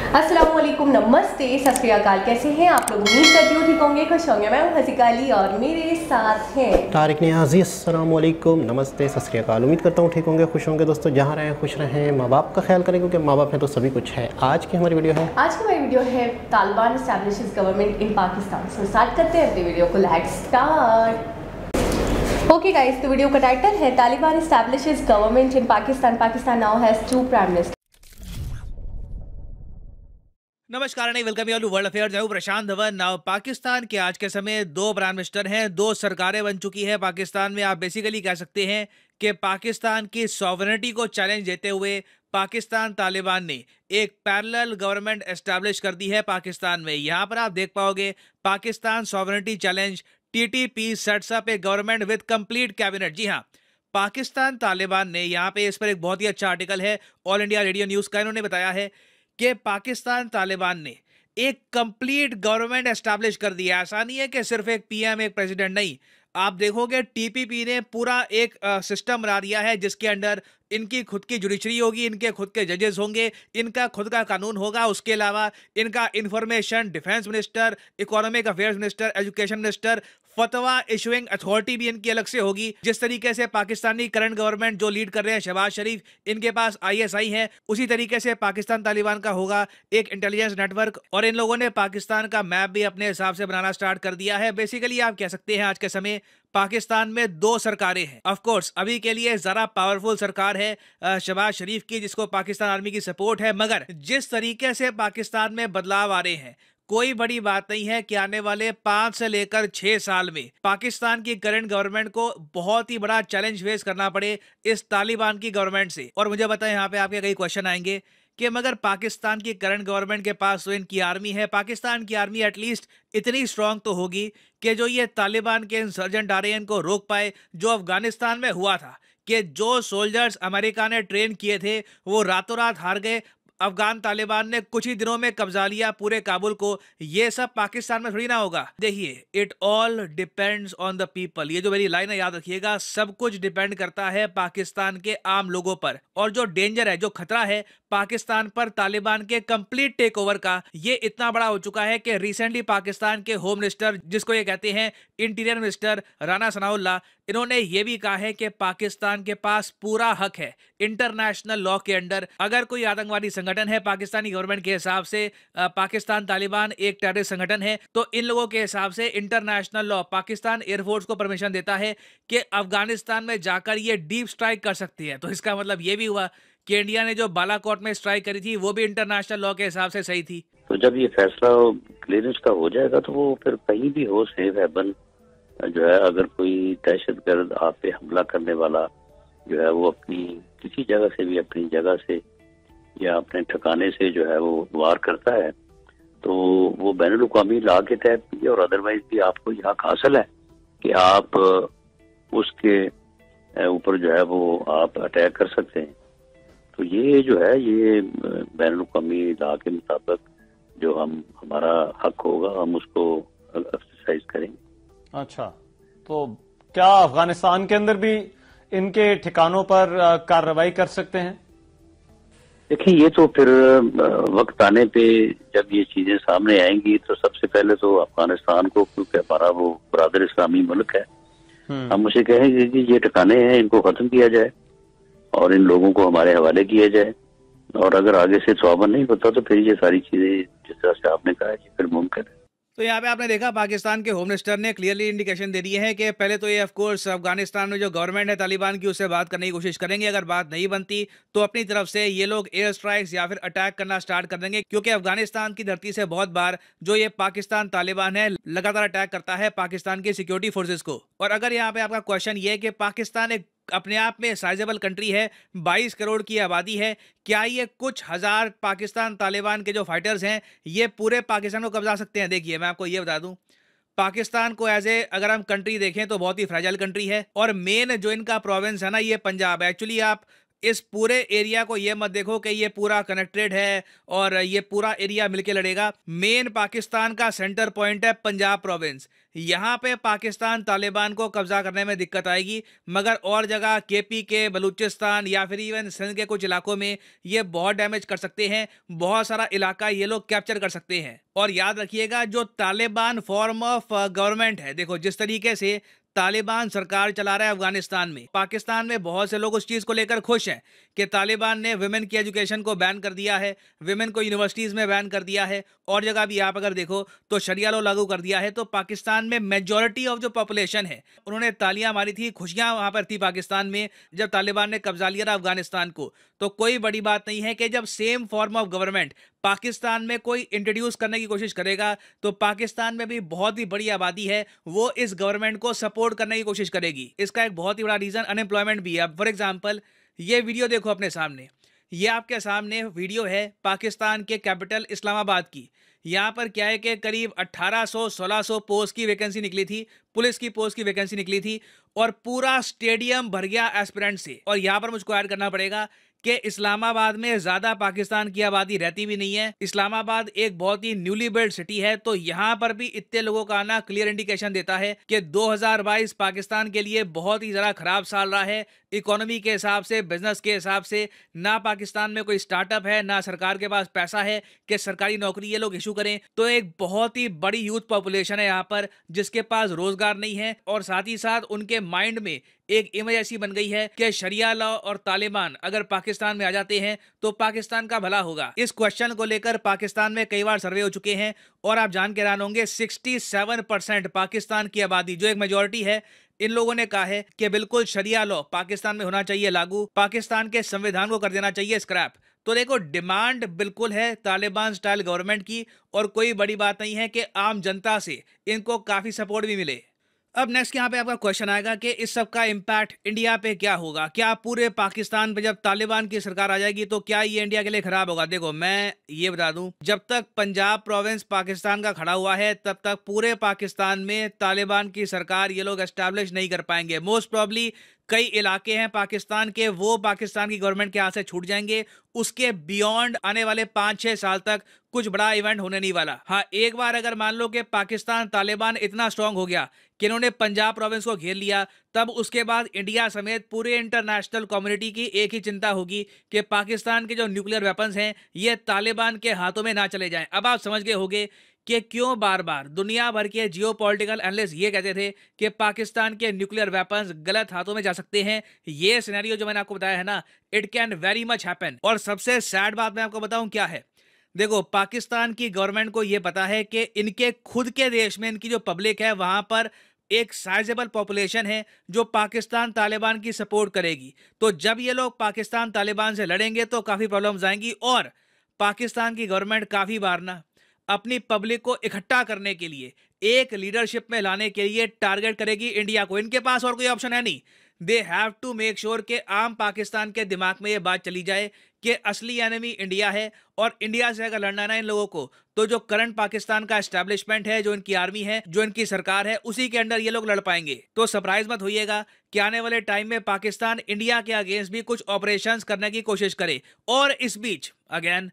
अस्सलाम वालेकुम, नमस्ते, सत श्री अकाल। कैसे हैं आप लोग? उम्मीद करती हूँ ठीक होंगे, खुश होंगे। मैं हूँ हसीका अली और मेरे साथ हैं तारिक नियाज़ी। अस्सलाम वालेकुम, नमस्ते, सत श्री अकाल। उम्मीद करता हूँ ठीक होंगे, खुश होंगे। दोस्तों जहाँ रहें खुश रहें, माँ बाप का ख्याल करें, क्योंकि माँ बाप हैं तो सभी कुछ है। आज की हमारी वीडियो है Taliban establishes government in Pakistan. So start करते हैं अपनी वीडियो को। Let's start. ओके गाइस, तो वीडियो का टाइटल है Taliban establishes government in Pakistan. Pakistan now has 2 prime minister. नमस्कार, welcome you to world affairs. मैं हूं प्रशांत धवन। नाउ पाकिस्तान के आज के समय 2 प्राइम मिनिस्टर हैं, 2 सरकारें बन चुकी है पाकिस्तान में। आप बेसिकली कह सकते हैं कि पाकिस्तान की सॉवरेनिटी को चैलेंज देते हुए पाकिस्तान तालिबान ने एक पैरेलल गवर्नमेंट एस्टैब्लिश कर दी है पाकिस्तान में। यहां पर आप देख पाओगे Pakistan sovereignty challenge TTP sets up a government with complete cabinet. जी हाँ, पाकिस्तान तालिबान ने यहाँ पे इस पर एक बहुत ही अच्छा आर्टिकल है ऑल इंडिया रेडियो न्यूज का। इन्होंने बताया है कि पाकिस्तान तालिबान ने एक कंप्लीट गवर्नमेंट एस्टैब्लिश कर दिया। ऐसा नहीं है कि सिर्फ एक PM एक प्रेसिडेंट, नहीं। आप देखोगे TPP ने पूरा एक सिस्टम बना दिया है जिसके अंडर इनकी खुद की जुडिशरी होगी, इनके खुद के जजेस होंगे, इनका खुद का कानून होगा। उसके अलावा इनका information, defence minister, economic affairs minister, education minister, फतवा इशुइंग अथॉरिटी भी इनकी अलग से होगी। जिस तरीके से पाकिस्तानी करंट गवर्नमेंट जो लीड कर रहे हैं शहबाज शरीफ, इनके पास ISI है, उसी तरीके से पाकिस्तान तालिबान का होगा एक इंटेलिजेंस नेटवर्क। और इन लोगों ने पाकिस्तान का मैप भी अपने हिसाब से बनाना स्टार्ट कर दिया है। बेसिकली आप कह सकते हैं आज के समय पाकिस्तान में 2 सरकारें हैं। ऑफ कोर्स अभी के लिए जरा पावरफुल सरकार है शहबाज शरीफ की, जिसको पाकिस्तान आर्मी की सपोर्ट है। मगर जिस तरीके से पाकिस्तान में बदलाव आ रहे हैं, कोई बड़ी बात नहीं है कि आने वाले 5 से लेकर 6 साल में पाकिस्तान की करंट गवर्नमेंट को बहुत ही बड़ा चैलेंज फेस करना पड़े इस तालिबान की गवर्नमेंट से। और मुझे बताएं, यहाँ पे आपके कई क्वेश्चन आएंगे कि मगर पाकिस्तान की करंट गवर्नमेंट के पास तो इनकी आर्मी है, पाकिस्तान की आर्मी एटलीस्ट इतनी स्ट्रांग तो होगी कि जो ये तालिबान के इंसर्जेंट आ रहे हैं इनको रोक पाए। जो अफगानिस्तान में हुआ था कि जो सोल्जर्स अमेरिका ने ट्रेन किए थे वो रातों रात हार गए, अफगान तालिबान ने कुछ ही दिनों में कब्जा लिया पूरे काबुल को। ये सब पाकिस्तान में थोड़ी ना होगा। देखिए, it all depends on the people. ये जो मेरी लाइन है याद रखिएगा, सब कुछ डिपेंड करता है पाकिस्तान के आम लोगों पर। और जो डेंजर है, जो खतरा है पाकिस्तान पर तालिबान के कंप्लीट टेक ओवर का, ये इतना बड़ा हो चुका है कि रिसेंटली पाकिस्तान के होम मिनिस्टर, जिसको ये कहते हैं इंटीरियर मिनिस्टर, राना सनाउल्लाह, इन्होंने ये भी कहा है कि पाकिस्तान के पास पूरा हक है इंटरनेशनल लॉ के अंडर। अगर कोई आतंकवादी संगठन है पाकिस्तानी गवर्नमेंट के हिसाब से, पाकिस्तान तालिबान एक टेररिस्ट संगठन है, तो इन लोगों के हिसाब से इंटरनेशनल लॉ पाकिस्तान एयरफोर्स को परमिशन देता है कि अफगानिस्तान में जाकर ये डीप स्ट्राइक कर सकती है। तो इसका मतलब ये भी हुआ कि इंडिया ने जो बालाकोट में स्ट्राइक करी थी वो भी इंटरनेशनल लॉ के हिसाब से सही थी। तो जब ये फैसला क्लियरेंस का हो जाएगा तो वो फिर कहीं भी हो, सेफ हेवन जो है, अगर कोई दहशतगर्द आप पे हमला करने वाला जो है वो अपनी किसी जगह से भी, अपनी जगह से या अपने ठिकाने से जो है वो वार करता है, तो वो बैनुल अक़वामी लॉ के तहत भी और अदरवाइज भी आपको यहाँ हासिल है कि आप उसके ऊपर जो है वो आप अटैक कर सकते हैं। तो ये जो है ये बैनुल अक़वामी लॉ के मुताबिक जो हमारा हक होगा हम उसको एक्सरसाइज करेंगे। अच्छा, तो क्या अफगानिस्तान के अंदर भी इनके ठिकानों पर कार्रवाई कर सकते हैं? देखिए, ये तो फिर वक्त आने पे जब ये चीजें सामने आएंगी तो सबसे पहले तो अफगानिस्तान को, क्योंकि हमारा वो बरादर इस्लामी मुल्क है, हम उसे कहेंगे कि ये ठिकाने हैं, इनको खत्म किया जाए और इन लोगों को हमारे हवाले किया जाए। और अगर आगे से सवाबन नहीं होता तो फिर ये सारी चीजें जिस तरह से आपने कहा ये फिर मुमकिन है। तो यहाँ पे आपने देखा पाकिस्तान के होम मिनिस्टर ने क्लियरली इंडिकेशन दे दी है कि पहले तो ये ऑफ कोर्स अफगानिस्तान में जो गवर्नमेंट है तालिबान की, उससे बात करने की कोशिश करेंगे। अगर बात नहीं बनती तो अपनी तरफ से ये लोग एयर स्ट्राइक्स या फिर अटैक करना स्टार्ट कर देंगे, क्योंकि अफगानिस्तान की धरती से बहुत बार जो ये पाकिस्तान तालिबान है लगातार अटैक करता है पाकिस्तान की सिक्योरिटी फोर्सेज को। और अगर यहाँ पे आपका क्वेश्चन ये है कि पाकिस्तान एक अपने आप में साइजेबल कंट्री है, 22 करोड़ की आबादी है, क्या ये कुछ हजार पाकिस्तान तालिबान के जो फाइटर्स हैं ये पूरे पाकिस्तान को कब्जा सकते हैं? देखिए, मैं आपको ये बता दूं, पाकिस्तान को एज ए अगर हम कंट्री देखें तो बहुत ही फ्रेजाइल कंट्री है। और मेन जो इनका प्रोविंस है ना, ये पंजाब है। एक्चुअली आप इस पूरे एरिया को ये मत देखो कि ये पूरा कनेक्टेड है और ये पूरा एरिया मिलके लड़ेगा। मेन पाकिस्तान का सेंटर पॉइंट है पंजाब प्रोविंस। यहाँ पे पाकिस्तान तालिबान को कब्जा करने में दिक्कत आएगी, मगर और जगह केपी के, बलूचिस्तान या फिर इवन सिंध के कुछ इलाकों में ये बहुत डैमेज कर सकते हैं। बहुत सारा इलाका ये लोग कैप्चर कर सकते हैं। और याद रखिएगा, जो तालिबान फॉर्म ऑफ गवर्नमेंट है, देखो जिस तरीके से तालिबान सरकार चला रहा है अफगानिस्तान में, पाकिस्तान में बहुत से लोग उस चीज को लेकर खुश हैं कि तालिबान ने विमेन की एजुकेशन को बैन कर दिया है, विमेन को यूनिवर्सिटीज में बैन कर दिया है, और जगह भी आप अगर देखो तो शरिया लॉ लागू कर दिया है। तो पाकिस्तान में मेजॉरिटी ऑफ जो पॉपुलेशन है उन्होंने तालियां मारी थी, खुशियां वहां पर थी पाकिस्तान में जब तालिबान ने कब्जा लिया था अफगानिस्तान को। तो कोई बड़ी बात नहीं है कि जब same form of government Pakistan में कोई इंट्रोड्यूस करने की कोशिश करेगा तो पाकिस्तान में भी बहुत ही बड़ी आबादी है, वो इस गवर्नमेंट को सपोर्ट करने की कोशिश करेगी। इसका एक बहुत ही बड़ा रीजन अनएम्प्लॉयमेंट भी है। फॉर एग्जांपल ये वीडियो देखो अपने सामने, ये आपके सामने वीडियो है पाकिस्तान के कैपिटल इस्लामाबाद की। यहाँ पर क्या है कि करीब 1800-1600 पोस्ट की वैकेंसी निकली थी, पुलिस की पोस्ट की वैकेंसी निकली थी, और पूरा स्टेडियम भर गया एस्पिरेंट से। और यहाँ पर मुझको ऐड करना पड़ेगा कि इस्लामाबाद में ज्यादा पाकिस्तान की आबादी रहती भी नहीं है। इस्लामाबाद एक बहुत ही न्यूली बिल्ड सिटी है, तो यहाँ पर भी इतने लोगों का आना क्लियर इंडिकेशन देता है कि 2022 पाकिस्तान के लिए बहुत ही ज्यादा खराब साल रहा है। इकोनॉमी के हिसाब से, बिजनेस के हिसाब से, ना पाकिस्तान में कोई स्टार्टअप है, ना सरकार के पास पैसा है कि सरकारी नौकरी ये लोग इशू करें। तो एक बहुत ही बड़ी यूथ पॉपुलेशन है यहाँ पर जिसके पास रोजगार नहीं है, और साथ ही साथ उनके माइंड में एक इमेज ऐसी बन गई है कि शरिया लॉ और तालिबान अगर पाकिस्तान में आ जाते हैं तो पाकिस्तान का भला होगा। इस क्वेश्चन को लेकर पाकिस्तान में कई बार सर्वे हो चुके हैं, और आप जान के हैरान होंगे 67% पाकिस्तान की आबादी, जो एक मेजोरिटी है, इन लोगों ने कहा है कि बिल्कुल शरिया लॉ पाकिस्तान में होना चाहिए लागू, पाकिस्तान के संविधान को कर देना चाहिए स्क्रैप। तो देखो, डिमांड बिल्कुल है तालिबान स्टाइल गवर्नमेंट की, और कोई बड़ी बात नहीं है कि आम जनता से इनको काफी सपोर्ट भी मिले। अब नेक्स्ट यहाँ पे आपका क्वेश्चन आएगा कि इस सब का इम्पैक्ट इंडिया पे क्या होगा। क्या पूरे पाकिस्तान पे जब तालिबान की सरकार आ जाएगी तो क्या ये इंडिया के लिए खराब होगा? देखो, मैं ये बता दूं, जब तक पंजाब प्रोविंस पाकिस्तान का खड़ा हुआ है तब तक पूरे पाकिस्तान में तालिबान की सरकार ये लोग एस्टैब्लिश नहीं कर पाएंगे। मोस्ट प्रॉब्ली कई इलाके हैं पाकिस्तान के, वो पाकिस्तान की गवर्नमेंट के हाथ से छूट जाएंगे। उसके बियॉन्ड आने वाले 5-6 साल तक कुछ बड़ा इवेंट होने नहीं वाला। हाँ, एक बार अगर मान लो कि पाकिस्तान तालिबान इतना स्ट्रांग हो गया कि इन्होंने पंजाब प्रोविंस को घेर लिया, तब उसके बाद इंडिया समेत पूरे इंटरनेशनल कम्युनिटी की एक ही चिंता होगी कि पाकिस्तान के जो न्यूक्लियर वेपन्स हैं ये तालिबान के हाथों में ना चले जाएं। अब आप समझ गए होंगे कि क्यों बार बार दुनिया भर के जियोपॉलिटिकल एनालिस्ट ये कहते थे कि पाकिस्तान के न्यूक्लियर वेपन्स गलत हाथों में जा सकते हैं। ये सिनेरियो जो मैंने आपको बताया है ना, it can very much happen. और सबसे सैड बात मैं आपको बताऊं क्या है, देखो, पाकिस्तान की गवर्नमेंट को यह पता है कि इनके खुद के देश में इनकी जो पब्लिक है वहां पर एक साइजेबल पॉपुलेशन है जो पाकिस्तान तालिबान की सपोर्ट करेगी। तो जब ये लोग पाकिस्तान तालिबान से लड़ेंगे तो काफी प्रॉब्लम्स आएंगी, और पाकिस्तान की गवर्नमेंट काफी बार ना अपनी पब्लिक को इकट्ठा करने के लिए, एक लीडरशिप में लाने के लिए टारगेट करेगी इंडिया को। इनके पास और कोई ऑप्शन है नहीं। They have to make sure कि आम पाकिस्तान के दिमाग में ये बात चली जाए कि असली एनिमी इंडिया है, और इंडिया से अगर लड़ना है ना इन लोगों को, तो जो करंट पाकिस्तान का एस्टैब्लिशमेंट है, जो इनकी आर्मी है, जो इनकी सरकार है, उसी के अंडर ये लोग लड़ पाएंगे। तो सरप्राइज मत होइएगा कि आने वाले टाइम में पाकिस्तान इंडिया के अगेंस्ट भी कुछ ऑपरेशंस करने की कोशिश करे। और इस बीच अगेन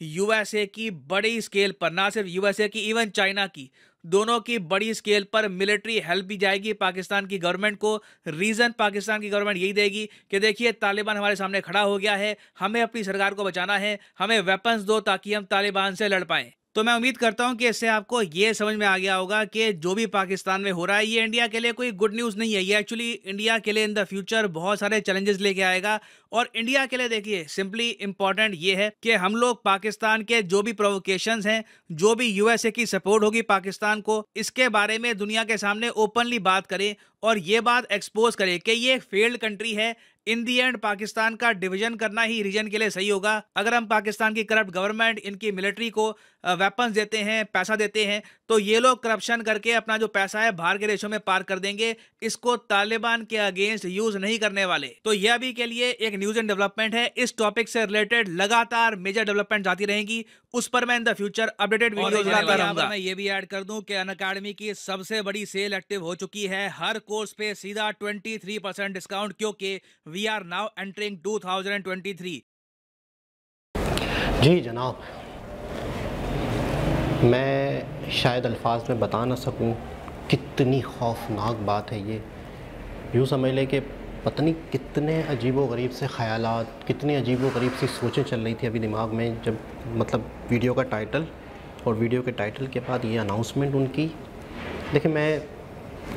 यूएसए की बड़ी स्केल पर, ना सिर्फ यूएसए की, इवन चाइना की, दोनों की बड़ी स्केल पर मिलिट्री हेल्प भी जाएगी पाकिस्तान की गवर्नमेंट को। रीजन पाकिस्तान की गवर्नमेंट यही देगी कि देखिए तालिबान हमारे सामने खड़ा हो गया है, हमें अपनी सरकार को बचाना है, हमें वेपन्स दो ताकि हम तालिबान से लड़ पाएं। तो मैं उम्मीद करता हूं कि इससे आपको ये समझ में आ गया होगा कि जो भी पाकिस्तान में हो रहा है ये इंडिया के लिए कोई गुड न्यूज़ नहीं है। ये एक्चुअली इंडिया के लिए इन द फ्यूचर बहुत सारे चैलेंजेस लेके आएगा। और इंडिया के लिए देखिए सिंपली इंपॉर्टेंट ये है कि हम लोग पाकिस्तान के जो भी प्रोवोकेशंस हैं, जो भी यूएसए की सपोर्ट होगी पाकिस्तान को, इसके बारे में दुनिया के सामने ओपनली बात करें और ये बात एक्सपोज करें कि ये एक फेल्ड कंट्री है। इन दी एंड पाकिस्तान का डिवीजन करना ही रीजन के लिए सही होगा। अगर हम पाकिस्तान की करप्ट गवर्नमेंट, इनकी मिलिट्री को वेपन्स देते हैं, पैसा देते हैं, तो ये लोग करप्शन करके अपना जो पैसा है बाहर के देशों में पार कर देंगे। इसको तालिबान के अगेंस्ट यूज नहीं करने वाले। तो यह अभी के लिए एक न्यूज एंड डेवलपमेंट है। इस टॉपिक से रिलेटेड लगातार मेजर डेवलपमेंट आती रहेंगी, उस पर मैं in the future updated videos लाता रहूंगा। मैं ये भी ऐड कर दूं कि अनअकैडमी की सबसे बड़ी सेल एक्टिव हो चुकी है। हर कोर्स पे सीधा 23% डिस्काउंट, क्योंकि वी आर नाउ एंटरिंग 2023। जी जनाब, मैं शायद अल्फाज में बता ना सकूं कितनी खौफनाक बात है ये। यूँ समझ लें कि पता नहीं कितने अजीबो-गरीब से ख़यालात, कितनी अजीबो-गरीब सी सोचें चल रही थी अभी दिमाग में, जब मतलब वीडियो का टाइटल और वीडियो के टाइटल के बाद ये अनाउंसमेंट उनकी। देखिए, मैं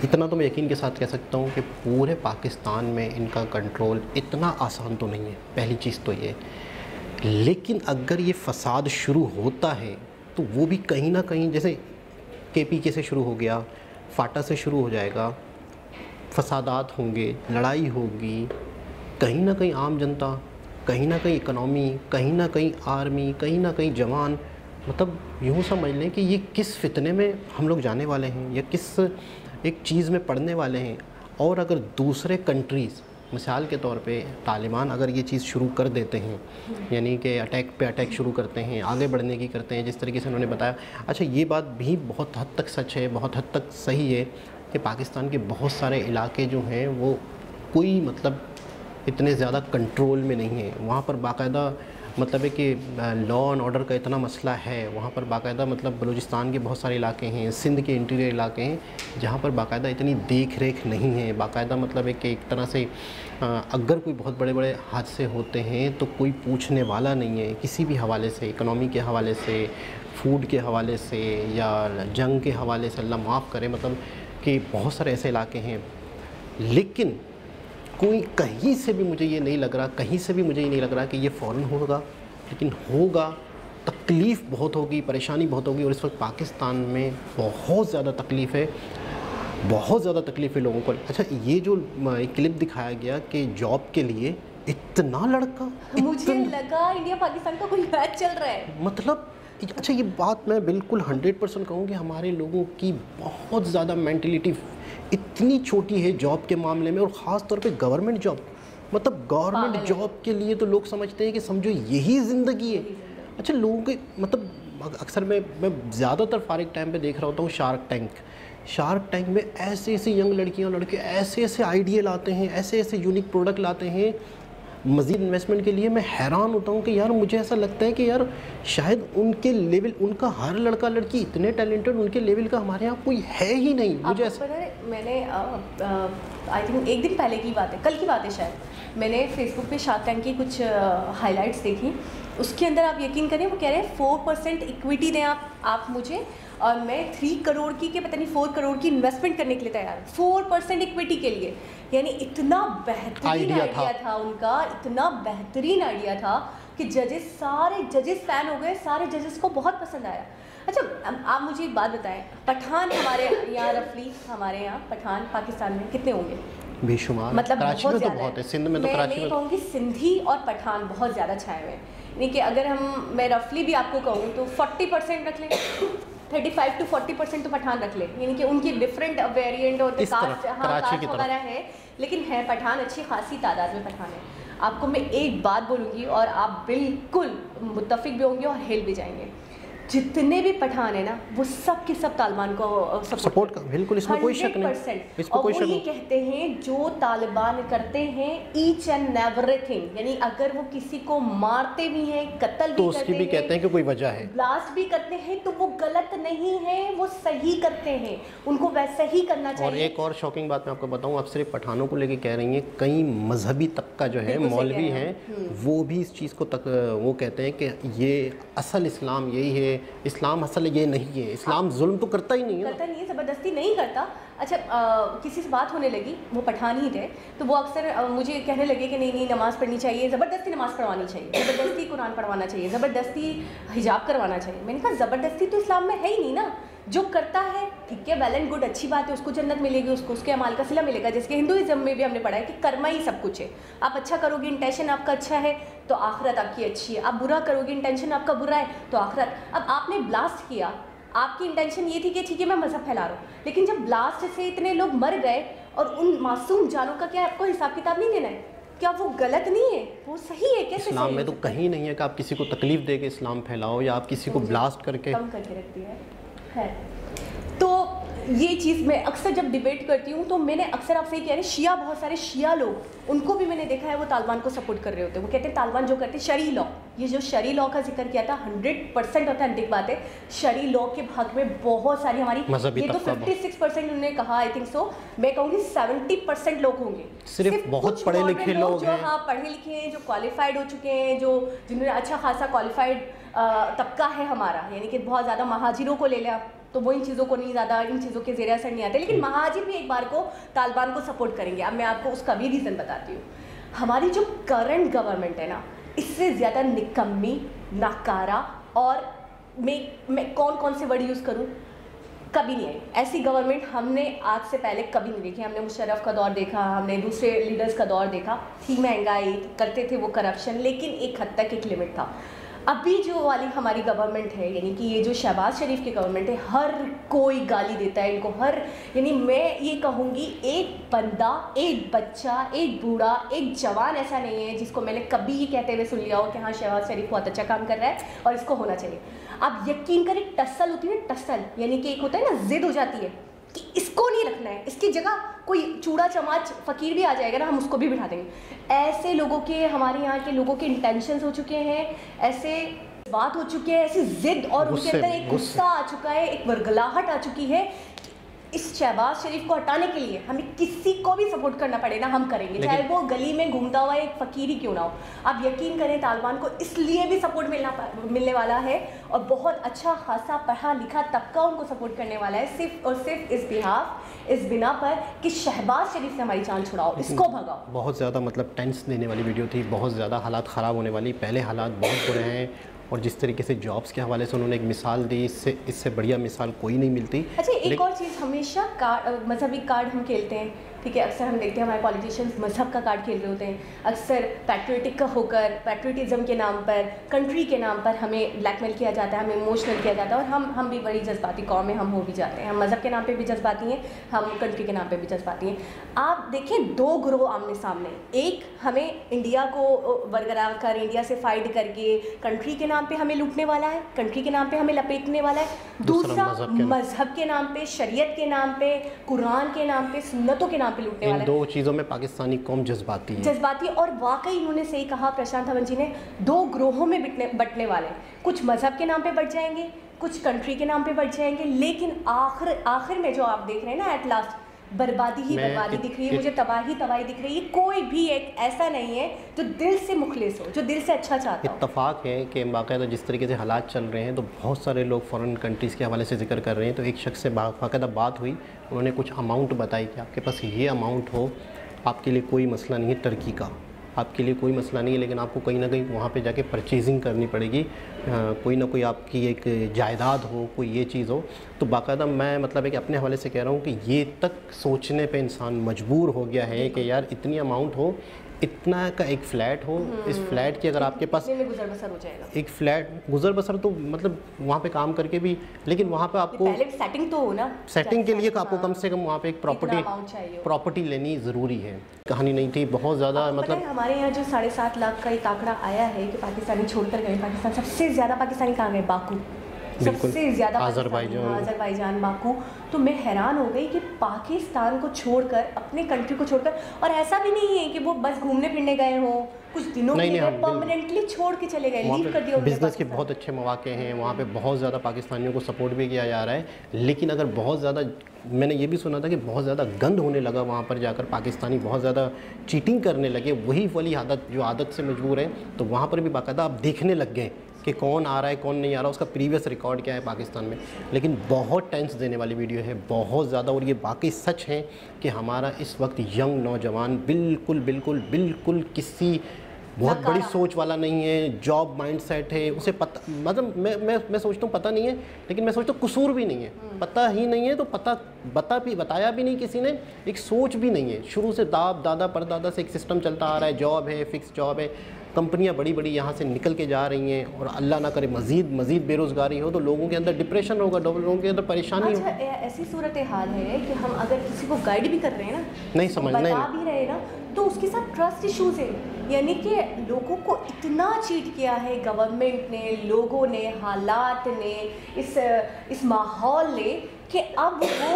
इतना तो मैं यकीन के साथ कह सकता हूँ कि पूरे पाकिस्तान में इनका कंट्रोल इतना आसान तो नहीं है, पहली चीज़ तो ये। लेकिन अगर ये फ़साद शुरू होता है तो वो भी कहीं ना कहीं, जैसे KPK से शुरू हो गया, फाटा से शुरू हो जाएगा, फसादात होंगे, लड़ाई होगी, कहीं ना कहीं आम जनता, कहीं ना कहीं इकनॉमी, कहीं ना कहीं आर्मी, कहीं ना कहीं जवान, मतलब यूँ समझ लें कि ये किस फितने में हम लोग जाने वाले हैं या किस एक चीज़ में पढ़ने वाले हैं। और अगर दूसरे कंट्रीज़, मिसाल के तौर पे तालिबान अगर ये चीज़ शुरू कर देते हैं, यानी कि अटैक पे अटैक शुरू करते हैं, आगे बढ़ने की करते हैं, जिस तरीके से उन्होंने बताया। अच्छा, ये बात भी बहुत हद तक सच है, बहुत हद तक सही है कि पाकिस्तान के बहुत सारे इलाके जो हैं वो कोई मतलब इतने ज़्यादा कंट्रोल में नहीं है। वहाँ पर बाकायदा मतलब है कि लॉ एंड ऑर्डर का इतना मसला है। वहाँ पर बाकायदा मतलब बलूचिस्तान के बहुत सारे इलाके हैं, सिंध के इंटीरियर इलाके हैं जहाँ पर बाकायदा इतनी देख रेख नहीं है। बाकायदा मतलब है कि एक तरह से अगर कोई बहुत बड़े बड़े हादसे होते हैं तो कोई पूछने वाला नहीं है किसी भी हवाले से, इकनॉमी के हवाले से, फूड के हवाले से या जंग के हवाले से, अल्लाह माफ़ करे, मतलब कि बहुत सारे ऐसे इलाके हैं। लेकिन कोई कहीं से भी मुझे ये नहीं लग रहा, कहीं से भी मुझे ये नहीं लग रहा कि ये फ़ौरन होगा, लेकिन होगा, तकलीफ़ बहुत होगी, परेशानी बहुत होगी। और इस वक्त पाकिस्तान में बहुत ज़्यादा तकलीफ़ है, बहुत ज़्यादा तकलीफ़ है लोगों को। अच्छा, ये जो क्लिप दिखाया गया कि जॉब के लिए इतना लड़का, मुझे लगा इंडिया पाकिस्तान का कोई मैच चल रहा है, मतलब अच्छा, ये बात मैं बिल्कुल 100% कहूँगी, हमारे लोगों की बहुत ज़्यादा मेंटलिटी इतनी छोटी है जॉब के मामले में, और ख़ास तौर पे गवर्नमेंट जॉब। मतलब गवर्नमेंट जॉब के लिए तो लोग समझते हैं कि समझो यही ज़िंदगी है। अच्छा, लोगों के मतलब अक्सर मैं ज़्यादातर फारिग टाइम पे देख रहा होता हूँ शार्क टैंक में ऐसे ऐसे यंग लड़कियाँ लड़के ऐसे ऐसे आइडिया लाते हैं, ऐसे ऐसे यूनिक प्रोडक्ट लाते हैं मज़ीद इन्वेस्टमेंट के लिए। मैं हैरान होता हूँ कि यार, मुझे ऐसा लगता है कि यार शायद उनके लेवल, उनका हर लड़का लड़की इतने टैलेंटेड उनके लेवल का हमारे यहाँ कोई है ही नहीं। मुझे ऐसा पता है, मैंने आई थिंक एक दिन पहले की बात है, कल की बात है शायद, मैंने फेसबुक पे शार्क टैंक की कुछ हाइलाइट्स देखी। उसके अंदर आप यकीन करें, वो कह रहे हैं 4% इक्विटी दें आप मुझे, और मैं 3 करोड़ की के पता नहीं 4 करोड़ की इन्वेस्टमेंट करने के लिए तैयार हूँ, 4% इक्विटी के लिए। यानी इतना बेहतरीन आइडिया था उनका, इतना बेहतरीन आइडिया था कि सारे जजेस फ़ैन हो गए, सारे जजेस को बहुत पसंद आया। अच्छा, आप मुझे एक बात बताएं, पठान हमारे यहाँ रफली, हमारे यहाँ पठान पाकिस्तान में कितने होंगे? बेशुमार, मतलब कराची में तो बहुत है, सिंध में तो कराची में कहूँगी सिंधी और पठान बहुत ज़्यादा छाए हुए हैं। यानी कि अगर मैं रफली भी आपको कहूँ तो 40% रख लें, 35 to 40% तो पठान रख ले, यानी कि उनकी डिफरेंट वेरिएंट और कास्ट, हाँ कास्ट वगैरह है, लेकिन है पठान, अच्छी खासी तादाद में पठान है। आपको मैं एक बात बोलूँगी और आप बिल्कुल मुत्तफिक भी होंगे और हिल भी जाएंगे, जितने भी पठान है ना वो सब के सब तालिबान को सपोर्ट कर, बिल्कुल, इसमें कोई शक नहीं, इसमें कोई शक नहीं। कहते हैं जो तालिबान करते हैं ईच एंड एवरीथिंग, यानी अगर वो किसी को मारते भी हैं, कत्ल भी तो उसकी भी कहते हैं कि कोई वजह है, ब्लास्ट भी करते हैं, तो वो गलत नहीं है, वो सही करते हैं, उनको वैसे ही करना चाहिए। और एक और शॉकिंग बात मैं आपको बताऊं, आप सिर्फ पठानों को लेके कह रही हैं, कई मजहबी तबका जो है, मौलवी हैं, वो भी इस चीज़ को वो कहते हैं कि ये असल इस्लाम यही है, इस्लाम असल ये नहीं है, इस्लाम जुल्म तो करता ही नहीं है, करता नहीं है, ज़बरदस्ती नहीं करता। अच्छा, किसी से बात होने लगी, वो पठान ही थे, तो वो अक्सर मुझे कहने लगे कि नहीं नमाज़ पढ़नी चाहिए, ज़बरदस्ती नमाज़ पढ़वानी चाहिए, ज़बरदस्ती कुरान पढ़वाना चाहिए, ज़बरदस्ती हिजाब करवाना चाहिए। मैंने कहा ज़बरदस्ती तो इस्लाम में है ही नहीं ना, जो करता है ठीक है, वेल एंड गुड, अच्छी बात है, उसको जन्नत मिलेगी, उसको उसके अमाल का सिला मिलेगा। जैसे हिंदुइज्म में भी हमने पढ़ा है कि कर्मा ही सब कुछ है, आप अच्छा करोगे, इंटेंशन आपका अच्छा है तो आखिरत आपकी अच्छी है, आप बुरा करोगे, इंटेंशन आपका बुरा है तो आखिरत। अब आपने ब्लास्ट किया, आपकी इंटेंशन ये थी कि ठीक है मैं मज़हब फैला रहा हूँ, लेकिन जब ब्लास्ट से इतने लोग मर गए और उन मासूम जानों का क्या आपको हिसाब किताब नहीं देना है? क्या वो गलत नहीं है? वो सही है। कैसे इस्लाम सही में तो हो सकता कहीं नहीं है कि आप किसी को तकलीफ दे के इस्लाम फैलाओ या आप किसी को ब्लास्ट करके कम करके रख दिया है। तो ये चीज़ मैं अक्सर जब डिबेट करती हूँ तो मैंने अक्सर आपसे ये कह रही, शिया, बहुत सारे शिया लोग, उनको भी मैंने देखा है वो तालिबान को सपोर्ट कर रहे होते हैं। वो कहते हैं तालिबान जो करते हैं शरी लॉ, ये जो शरी लॉ का जिक्र किया था 100% ऑथेंटिक बात है। शरी लॉ के भाग में बहुत सारी हमारी, ये तो 56% उन्होंने कहा, आई थिंक सो, मैं कहूँगी 70% लोग होंगे, सिर्फ बहुत पढ़े लिखे लोग जो हैं। हाँ पढ़े लिखे हैं, जो क्वालिफाइड हो चुके हैं, जो जिन्होंने अच्छा खासा क्वालिफाइड तबका है हमारा, यानी कि बहुत ज़्यादा महाजिरों को ले लिया तो वो इन चीज़ों को नहीं, ज़्यादा इन चीज़ों के ज़ेरे असर नहीं आते, लेकिन महाजिर भी एक बार को तालिबान को सपोर्ट करेंगे। अब मैं आपको उसका भी रीज़न बताती हूँ। हमारी जो करंट गवर्नमेंट है ना, इससे ज़्यादा निकम्मी, नाकारा, और मैं कौन से वर्ड यूज़ करूँ, कभी नहीं आई ऐसी गवर्नमेंट हमने आज से पहले कभी नहीं देखी। हमने मुशर्रफ का दौर देखा, हमने दूसरे लीडर्स का दौर देखा, थी महंगाई, करते थे वो करप्शन, लेकिन एक हद तक एक लिमिट था। अभी जो वाली हमारी गवर्नमेंट है, यानी कि ये जो शहबाज शरीफ की गवर्नमेंट है, हर कोई गाली देता है इनको, यानी मैं ये कहूँगी एक बंदा, एक बच्चा, एक बूढ़ा, एक जवान ऐसा नहीं है जिसको मैंने कभी ये कहते हुए सुन लिया हो कि हाँ शहबाज शरीफ बहुत अच्छा काम कर रहा है और इसको होना चाहिए। आप यकीन करें, टसल होती है, टसल, यानी कि एक होता है ना, जिद हो जाती है कि इसको नहीं रखना है, इसकी जगह कोई चूड़ा चमाच फकीर भी आ जाएगा ना, हम उसको भी बिठा देंगे। ऐसे लोगों के, हमारे यहाँ के लोगों के इंटेंशंस हो चुके हैं, ऐसे बात हो चुकी है, ऐसी जिद, और उनके अंदर एक गुस्सा आ चुका है, एक वरगलाहट आ चुकी है। इस शहबाज शरीफ को हटाने के लिए हमें किसी को भी सपोर्ट करना पड़े ना, हम करेंगे, चाहे वो गली में घूमता हुआ एक फकीर ही क्यों ना हो। आप यकीन करें, तालिबान को इसलिए भी सपोर्ट मिलने वाला है, और बहुत अच्छा खासा पढ़ा लिखा तबका उनको सपोर्ट करने वाला है, सिर्फ और सिर्फ इस बिना पर कि शहबाज शरीफ से हमारी जान छुड़ाओ, इसको भगाओ। बहुत ज़्यादा मतलब टेंस देने वाली वीडियो थी, बहुत ज़्यादा हालात ख़राब होने वाली, पहले हालात बहुत बुरे हैं, और जिस तरीके से जॉब्स के हवाले से उन्होंने एक मिसाल दी, इससे बढ़िया मिसाल कोई नहीं मिलती। अच्छा, एक और चीज़, हमेशा मजहबी कार्ड हम खेलते हैं, ठीक है, अक्सर हम देखते हैं हमारे पॉलिटिशियंस मजहब का कार्ड खेल रहे होते हैं, अक्सर पैट्रियोटिक होकर, पैट्रियटिज्म के नाम पर, कंट्री के नाम पर हमें ब्लैकमेल किया जाता है, हमें इमोशनल किया जाता है, और हम भी बड़ी जज्बाती कौम है, हम हो भी जाते हैं, हम मज़हब के नाम पे भी जज्बाती हैं, हम कंट्री के नाम पे भी जज्बाती हैं। आप देखें, दो ग्रोह आमने सामने, एक हमें इंडिया को बरकरार कर, इंडिया से फाइट करके कंट्री के नाम पे हमें लूटने वाला है, कंट्री के नाम पे हमें लपेटने वाला है, दूसरा मजहब के नाम पे, शरीयत के नाम पे, कुरान के नाम पे, सुन्नतों के नाम पे लूटने वाला है। इन दो चीज़ों में पाकिस्तानी कौम जज्बाती है, और वाकई इन्होंने सही कहा प्रशांत धवन जी ने, दो ग्रोहों में बंटने वाले हैं, कुछ मजहब के नाम पे बढ़ जाएंगे, कुछ कंट्री के नाम पे बढ़ जाएंगे, लेकिन आखिर में जो आप देख रहे हैं ना, एट लास्ट बर्बादी ही बर्बादी दिख रही है मुझे, तबाही दिख रही है। कोई भी एक ऐसा नहीं है जो दिल से मुखलिस हो, जो दिल से अच्छा चाहता हो। इत्तफाक है कि बाकायदा जिस तरीके से हालात चल रहे हैं, तो बहुत सारे लोग फ़ॉरेन कंट्रीज़ के हवाले से जिक्र कर रहे हैं। तो एक शख्स से बाकायदा बात हुई, उन्होंने कुछ अमाउंट बताई कि आपके पास ये अमाउंट हो, आपके लिए कोई मसला नहीं है टर्की का, आपके लिए कोई मसला नहीं है, लेकिन आपको कहीं ना कहीं वहाँ पे जाके परचेजिंग करनी पड़ेगी, कोई ना कोई आपकी एक जायदाद हो, कोई ये चीज़ हो। तो बाकायदा मैं मतलब है कि अपने हवाले से कह रहा हूँ कि ये तक सोचने पे इंसान मजबूर हो गया है कि यार इतनी अमाउंट हो, इतना का एक फ़्लैट हो, इस फ्लैट की अगर आपके पास गुजर बसर हो जाएगा, एक फ्लैट गुजर बसर, तो मतलब वहाँ पे काम करके भी, लेकिन वहाँ पे आपको पहले सेटिंग तो हो ना, सेटिंग के लिए आपको कम से कम वहाँ पे एक प्रॉपर्टी लेनी ज़रूरी है। कहानी नहीं थी बहुत ज़्यादा, मतलब हमारे यहाँ जो 7.5 लाख का एक आंकड़ा आया है कि पाकिस्तानी छोड़कर गए, पाकिस्तान सबसे ज़्यादा पाकिस्तानी कहाँ गए, बाकू, सबसे ज़्यादा अज़रबैजान, बाकू। तो मैं हैरान हो गई कि पाकिस्तान को छोड़कर, अपने कंट्री को छोड़कर, और ऐसा भी नहीं है कि वो बस घूमने फिरने गए हों, कुछ दिनों के लिए परमानेंटली छोड़ के चले गए, लीव कर दिया। बिज़नेस के बहुत अच्छे मौके हैं वहाँ पे, बहुत ज़्यादा पाकिस्तानियों को सपोर्ट भी किया जा रहा है, लेकिन अगर बहुत ज़्यादा, मैंने ये भी सुना था कि बहुत ज़्यादा गंद होने लगा वहाँ पर जाकर, पाकिस्तानी बहुत ज़्यादा चीटिंग करने लगे, वही वाली आदत जो आदत से मजबूर है, तो वहाँ पर भी बाकायदा आप देखने लग गए कि कौन आ रहा है कौन नहीं आ रहा, उसका प्रीवियस रिकॉर्ड क्या है पाकिस्तान में। लेकिन बहुत टेंस देने वाली वीडियो है, बहुत ज़्यादा, और ये बाकी सच है कि हमारा इस वक्त यंग नौजवान बिल्कुल किसी बहुत बड़ी सोच वाला नहीं है, जॉब माइंडसेट है, उसे पता, मतलब मैं सोचता हूँ पता नहीं है, लेकिन मैं सोचता हूँ कसूर भी नहीं है, पता ही नहीं है, तो बताया भी नहीं किसी ने, एक सोच भी नहीं है, शुरू से दादा परदादा से एक सिस्टम चलता आ रहा है, जॉब है, फिक्स जॉब है, कंपनियां बड़ी यहाँ से निकल के जा रही हैं, और अल्लाह ना करे मज़ीद बेरोज़गारी हो, तो लोगों के अंदर डिप्रेशन होगा, लोगों के अंदर परेशानी होगी। ऐसी सूरत हाल है कि हम अगर किसी को गाइड भी कर रहे हैं ना, नहीं समझ नहीं भी रहे ना, तो उसके साथ ट्रस्ट इश्यूज है। यानी कि लोगों को इतना चीट किया है गवर्नमेंट ने, लोगों ने, हालात ने, इस माहौल ने, कि अब वो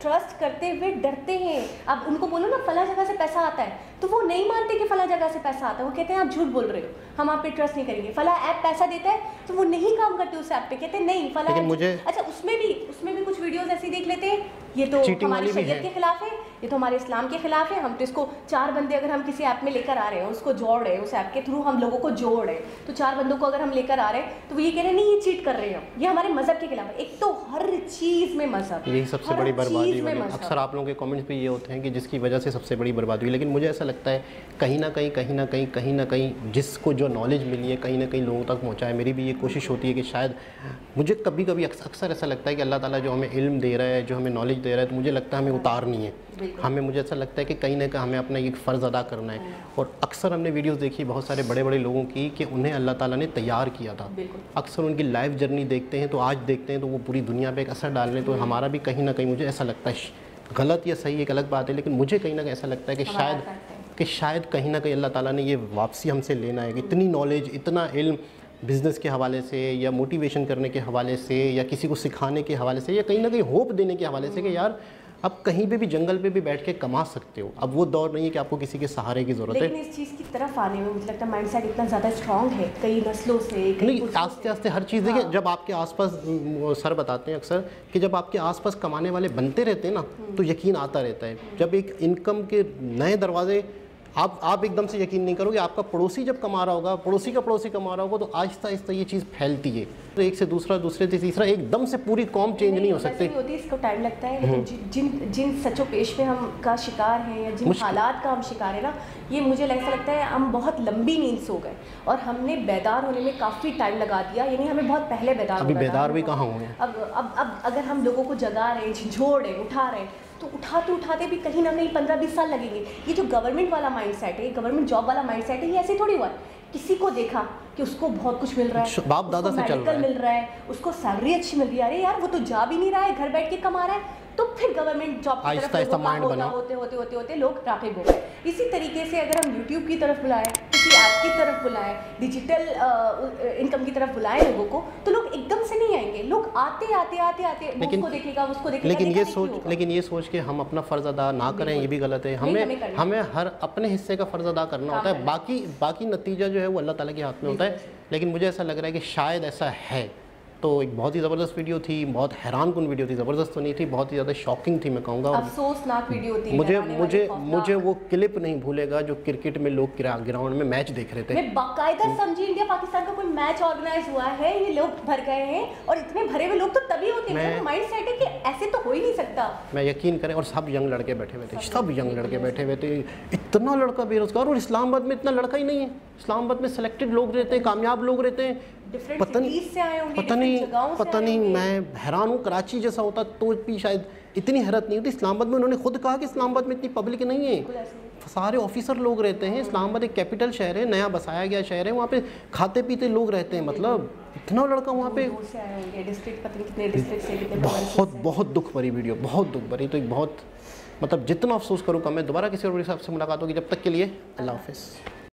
ट्रस्ट करते हुए डरते हैं। अब उनको बोलो ना फला जगह से पैसा आता है, तो वो नहीं मानते कि फला जगह से पैसा आता है। वो कहते हैं आप झूठ बोल रहे हो, हम आप पे ट्रस्ट नहीं करेंगे। फला ऐप पैसा देता है तो वो नहीं काम करते उस ऐप पे, कहते हैं नहीं फला ऐप। मुझे अच्छा, उसमें भी कुछ वीडियोस ऐसी देख लेते हैं, ये तो हमारी शरीयत के खिलाफ है, ये तो हमारे इस्लाम के खिलाफ है। हम तो इसको 4 बंदे अगर हम किसी ऐप में लेकर आ रहे हैं, उसको जोड़ रहे हैं, उस ऐप के थ्रू हम लोगों को जोड़ रहे हैं, तो 4 बंदों को अगर हम लेकर आ रहे हैं तो वो ये कह रहे हैं नहीं ये चीट कर रहे हैं, ये हमारे मजहब के खिलाफ है। एक तो हर चीज़ में मजहब, यही सबसे बड़ी बर्बादी हुई। अक्सर आप लोगों के कमेंट्स भी ये होते हैं कि जिसकी वजह से सबसे बड़ी बर्बादी हुई। लेकिन मुझे ऐसा लगता है कहीं ना कहीं जिसको जो नॉलेज मिली है कहीं ना कहीं लोगों तक पहुँचाए। मेरी भी ये कोशिश होती है कि शायद मुझे कभी कभी अक्सर ऐसा लगता है कि अल्लाह ताला जो हमें इल्म दे रहा है, जो हमें नॉलेज दे रहा है, तो मुझे लगता है हमें उतारनी है हमें। मुझे ऐसा लगता है कि कहीं ना कहीं हमें अपना एक फ़र्ज़ अदा करना है। और अक्सर हमने वीडियोस देखी बहुत सारे बड़े बड़े लोगों की कि उन्हें अल्लाह ताला ने तैयार किया था। अक्सर उनकी लाइफ जर्नी देखते हैं तो आज देखते हैं तो वो पूरी दुनिया पे एक असर डाल रहे हैं। तो हमारा भी कहीं ना कहीं मुझे ऐसा लगता है, गलत या सही एक अलग बात है, लेकिन मुझे कहीं ना कहीं ऐसा लगता है कि शायद कहीं ना कहीं अल्लाह ताला ने ये वापसी हमसे लेना है कि इतनी नॉलेज, इतना इल्म बिज़नेस के हवाले से या मोटिवेशन करने के हवाले से या किसी को सिखाने के हवाले से या कहीं ना कहीं होप देने के हवाले से कि यार अब कहीं पे भी जंगल पे भी बैठ के कमा सकते हो। अब वो दौर नहीं है कि आपको किसी के सहारे की ज़रूरत है। लेकिन इस चीज़ की तरफ आने में मुझे लगता है माइंडसेट इतना ज़्यादा स्ट्रॉन्ग है कई नस्लों से, नहीं आस्ते आस्ते हर चीज़ देखिए। जब आपके आसपास सर बताते हैं अक्सर कि जब आपके आसपास कमाने वाले बनते रहते हैं ना तो यकीन आता रहता है। जब एक इनकम के नए दरवाजे आप एकदम से यकीन नहीं करोगे, आपका पड़ोसी जब कमा रहा होगा, पड़ोसी का पड़ोसी कमा रहा होगा, तो आहिस्ता आहिस्ता ये चीज़ फैलती है। तो एक से दूसरा, दूसरे से तीसरा, एकदम से पूरी कौम चेंज नहीं हो सकती। इसको टाइम लगता है, लेकिन जिन सच्चों पेश में हम का शिकार हैं या जिन हालात का हम शिकार है ना, ये मुझे ऐसा लगता है हम बहुत लंबी नींद सो गए और हमने बेदार होने में काफ़ी टाइम लगा दिया। यानी हमें बहुत पहले बेदार अभी बेदार भी कहाँ हुए हैं। अब अगर हम लोगों को जगा रहे हैं, झिझोड़ रहे हैं, उठा रहे हैं, तो उठाते भी कहीं ना कहीं 15-20 साल लगेंगे। ये जो गवर्नमेंट वाला माइंडसेट है, गवर्नमेंट जॉब वाला माइंडसेट है, ये ऐसे थोड़ी हुआ है। किसी को देखा कि उसको बहुत कुछ मिल रहा है, बाप दादा से चल रहा है, मिल रहा है, उसको सैलरी अच्छी मिल रही है, अरे यार वो तो जा भी नहीं रहा है, घर बैठ के कमा रहा है, तो फिर गवर्नमेंट जॉब की तरफ होते लोग राग़िब हो गए। इसी तरीके से अगर हम यूट्यूब की तरफ बुलाएं, किसी ऐप की तरफ बुलाएं, डिजिटल इनकम की तरफ बुलाएं लोगों को, तो लोग एकदम से नहीं आएंगे। लोग आते उसको देखेगा, उसको देखेगा। लेकिन ये सोच के हम अपना फ़र्ज़ अदा ना करें, ये भी गलत है। हमें हर अपने हिस्से का फ़र्ज़ अदा करना होता है। बाकी नतीजा जो है वो अल्लाह ताला के हाथ में होता है। लेकिन मुझे ऐसा लग रहा है कि शायद ऐसा है। तो एक बहुत ही ज़बरदस्त वीडियो थी, बहुत हैरानकुन वीडियो थी, ज़बरदस्त तो नहीं थी, बहुत ही ज़्यादा शॉकिंग थी मैं कहूँगा। अफसोसनाक वीडियो थी। मुझे वो क्लिप नहीं भूलेगा जो क्रिकेट में लोग ग्राउंड में मैच देख रहे थे। मैं बाकायदा समझी इंडिया पाकिस्तान का कोई मैच ऑर्गेनाइज हुआ है, ये लोग भर गए हैं, और इतने भरे हुए लोग तो तभी होते हैं। माइंड सेट है कि ऐसे तो हो ही नहीं सकता। मैं यकीन करें, और सब यंग लड़के बैठे हुए थे, सब यंग लड़के बैठे हुए थे। इतना लड़का बेरोजगार, और इस्लामाबाद में इतना लड़का ही नहीं है। इस्लामाबाद में सिलेक्टेड लोग रहते हैं, कामयाब लोग रहते हैं। पता नहीं मैं हैरान हूँ। कराची जैसा होता तो भी शायद इतनी हैरत नहीं होती। इस्लामाबाद में उन्होंने खुद कहा कि इस्लामाबाद में इतनी पब्लिक नहीं है, सारे ऑफिसर लोग रहते हैं। इस्लामाबाद एक कैपिटल शहर है, नया बसाया गया शहर है, वहाँ पे खाते पीते लोग रहते हैं। मतलब इतना लड़का वहाँ पे, बहुत दुख भरी वीडियो, बहुत दुख भरी। तो एक बहुत मतलब जितना अफसोस करूँ कम है। दोबारा किसी और से मुलाकात होगी, जब तक के लिए अल्लाह हाफ़िज़।